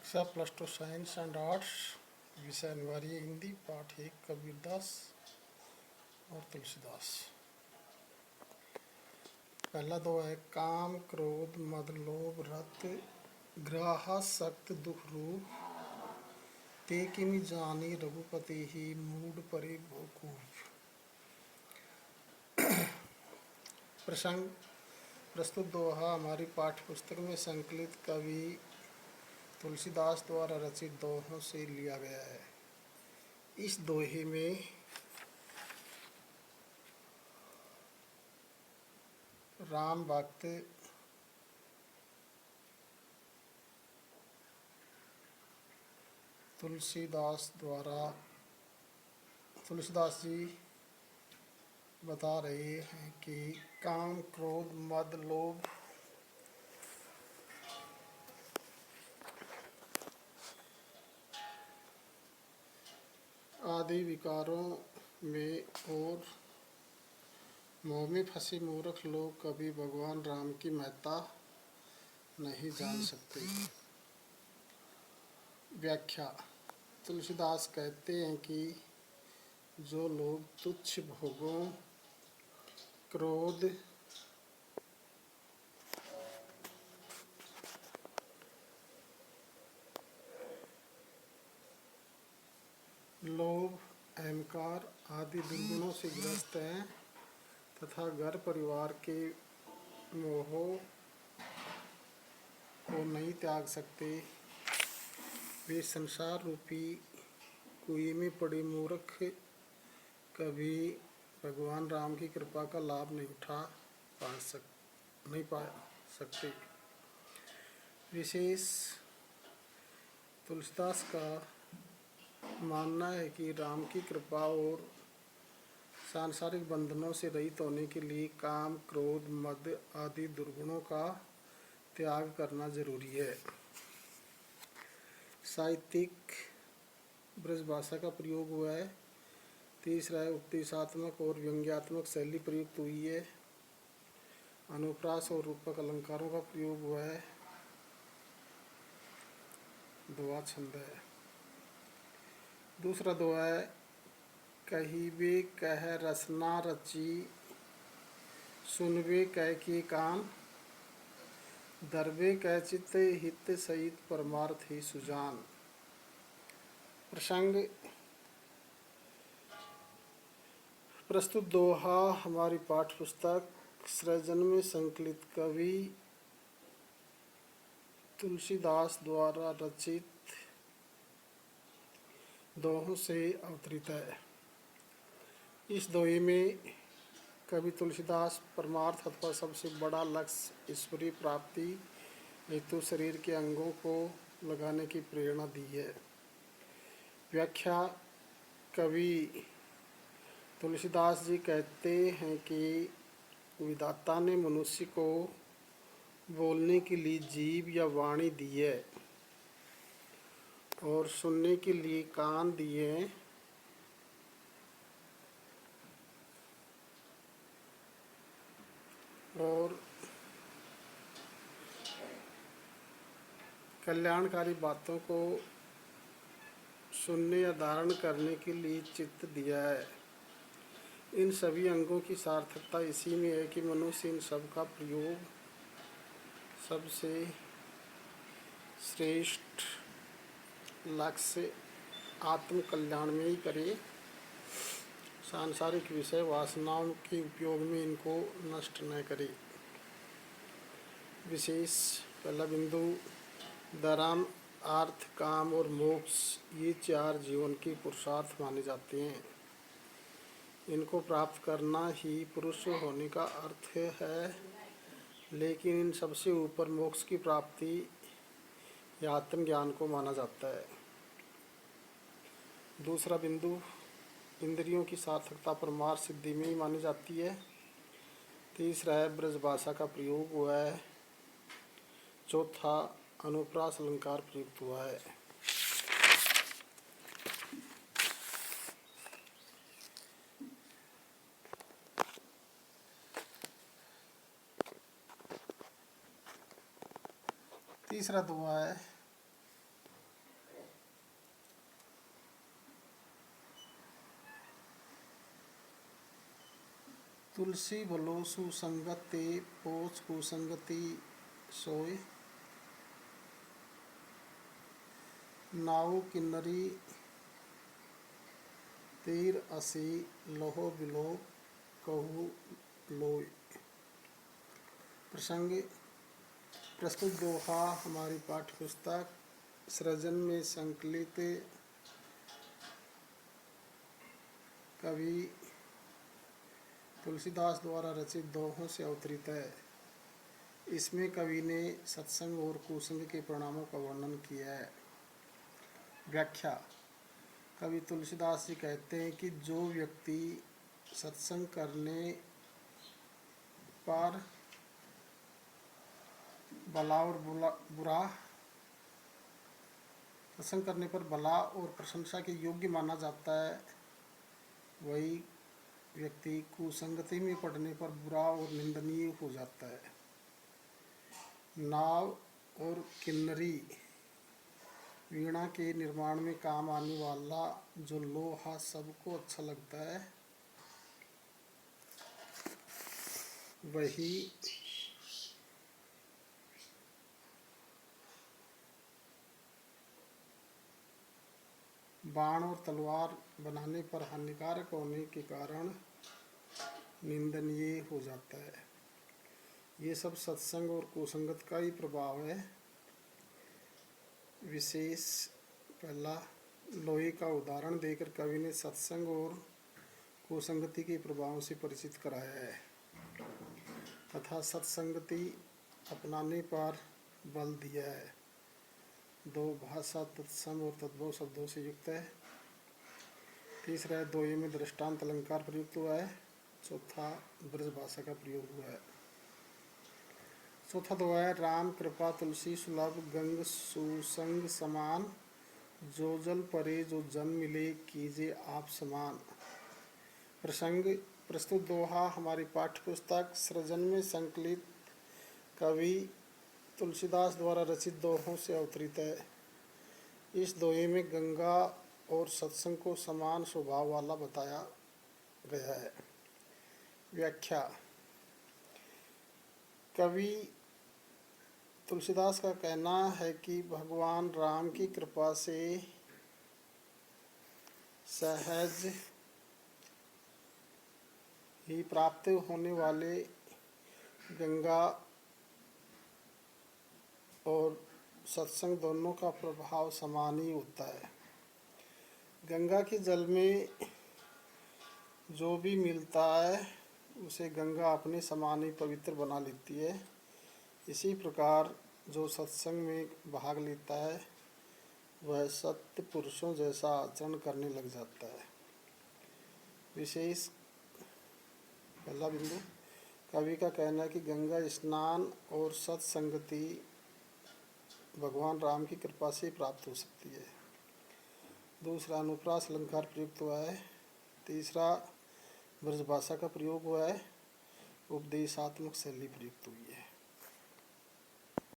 कक्षा +2 science and arts, विषय अनिवार्य हिंदी, पाठ 1 कबीरदास और तुलसीदास। पहला दो है काम क्रोध मद लोभ रत ग्राह सक्त दुख रूप ते किमि जानी रघुपति ही मूड परे भोकूप। प्रसंग प्रस्तुत दोहा हमारी पाठ्य पुस्तक में संकलित कवि तुलसीदास द्वारा रचित दोहों से लिया गया है। इस दोहे में राम भक्त तुलसीदास जी बता रहे हैं कि काम क्रोध मद लोभ आदि विकारों में और मोह में फंसे मूर्ख लोग कभी भगवान राम की महत्ता नहीं जान सकते। व्याख्या। तुलसीदास कहते हैं कि जो लोग तुच्छ भोगों, क्रोध, लोभ, अहंकार आदि दुर्गुणों से ग्रस्त हैं तथा घर परिवार के मोहों को नहीं त्याग सकते, वे संसार रूपी कुएं में पड़े मूर्ख कभी भगवान राम की कृपा का लाभ नहीं पा सकते। विशेष तुलसीदास का मानना है कि राम की कृपा और सांसारिक बंधनों से रहित होने के लिए काम क्रोध मद आदि दुर्गुणों का त्याग करना जरूरी है। साहित्यिक ब्रज भाषा का प्रयोग हुआ है। तीसरा है उपदेशात्मक और व्यंग्यात्मक शैली प्रयुक्त हुई है। अनुप्रास और रूपक अलंकारों का प्रयोग हुआ है। दोहा छंद है। दूसरा दोहा है कहिबे कह रसना रची सुनबे कह के कान दरबे कह चित्त हित सहित परमार्थ ही सुजान। प्रसंग प्रस्तुत दोहा हमारी पाठ्य पुस्तक सृजन में संकलित कवि तुलसीदास द्वारा रचित दोहों से अवतरित है। इस दोहे में कवि तुलसीदास परमार्थ अथवा सबसे बड़ा लक्ष्य ईश्वरीय प्राप्ति हेतु शरीर के अंगों को लगाने की प्रेरणा दी है। व्याख्या। कवि तुलसीदास जी कहते हैं कि विधाता ने मनुष्य को बोलने के लिए जीभ या वाणी दी है और सुनने के लिए कान दिए हैं और कल्याणकारी बातों को सुनने या धारण करने के लिए चित्त दिया है। इन सभी अंगों की सार्थकता इसी में है कि मनुष्य इन सब का प्रयोग सबसे श्रेष्ठ लक्ष्य आत्म कल्याण में ही करे, सांसारिक विषय वासनाओं के उपयोग में इनको नष्ट न करे। विशेष पहला बिंदु धर्म अर्थ काम और मोक्ष ये चार जीवन के पुरुषार्थ माने जाते हैं। इनको प्राप्त करना ही पुरुष होने का अर्थ है, लेकिन इन सबसे ऊपर मोक्ष की प्राप्ति या आत्मज्ञान को माना जाता है। दूसरा बिंदु इंद्रियों की सार्थकता परमार्थ सिद्धि में ही मानी जाती है। तीसरा है ब्रज भाषा का प्रयोग हुआ है। चौथा अनुप्रास अलंकार प्रयुक्त हुआ है। तीसरा दोहा है तुलसी भलो सुसंगत ते पोच कुसंगति सोय। नाऊ किन्नरी तीर असी लोहो बिलो कहू लोय। प्रसंग प्रस्तुत दोहा हमारी पाठ्य पुस्तक सृजन में संकलित कवि तुलसीदास द्वारा रचित दोहों से अवतरित है। इसमें कवि ने सत्संग और कुसंग के परिणामों का वर्णन किया है। व्याख्या। कवि तुलसीदास जी कहते हैं कि जो व्यक्ति सत्संग करने पर भला और बुरा सत्संग करने पर भला और प्रशंसा के योग्य माना जाता है, वही व्यक्ति कुसंगति में पड़ने पर बुरा और निंदनीय हो जाता है। नाव और किन्नरी वीणा के निर्माण में काम आने वाला जो लोहा सबको अच्छा लगता है, वही बाण और तलवार बनाने पर हानिकारक होने के कारण निंदनीय हो जाता है। ये सब सत्संग और कुसंगत का ही प्रभाव है। विशेष पहला, लोहे का उदाहरण देकर कवि ने सत्संग और कुसंगति के प्रभावों से परिचित कराया है तथा सत्संगति अपनाने पर बल दिया है। दो, भाषा तत्सम और तद्भव शब्दों से युक्त है। तीसरा है, दोहे में दृष्टांत अलंकार प्रयुक्त हुआ है। चौथा, ब्रज भाषा का प्रयोग हुआ है। चौथा दोहा है, राम कृपा तुलसी सुलभ गंग सुसंग समान, जो जल परे जो जन मिले कीजे आप समान। प्रसंग प्रस्तुत दोहा हमारी पाठ्य पुस्तक सृजन में संकलित कवि तुलसीदास द्वारा रचित दोहों से अवतरित है। इस दोहे में गंगा और सत्संग को समान स्वभाव वाला बताया गया है। व्याख्या। कवि तुलसीदास का कहना है कि भगवान राम की कृपा से सहज ही प्राप्त होने वाले गंगा और सत्संग दोनों का प्रभाव समान ही होता है। गंगा के जल में जो भी मिलता है उसे गंगा अपने समान ही पवित्र बना लेती है। इसी प्रकार जो सत्संग में भाग लेता है वह सत्य पुरुषों जैसा आचरण करने लग जाता है। विशेष पहला बिंदु, कवि का कहना है कि गंगा स्नान और सत्संगति भगवान राम की कृपा से प्राप्त हो सकती है। दूसरा, अनुप्रास अलंकार प्रयुक्त हुआ है। तीसरा, ब्रजभाषा का प्रयोग हुआ है। उपदेशात्मक शैली प्रयुक्त हुई है।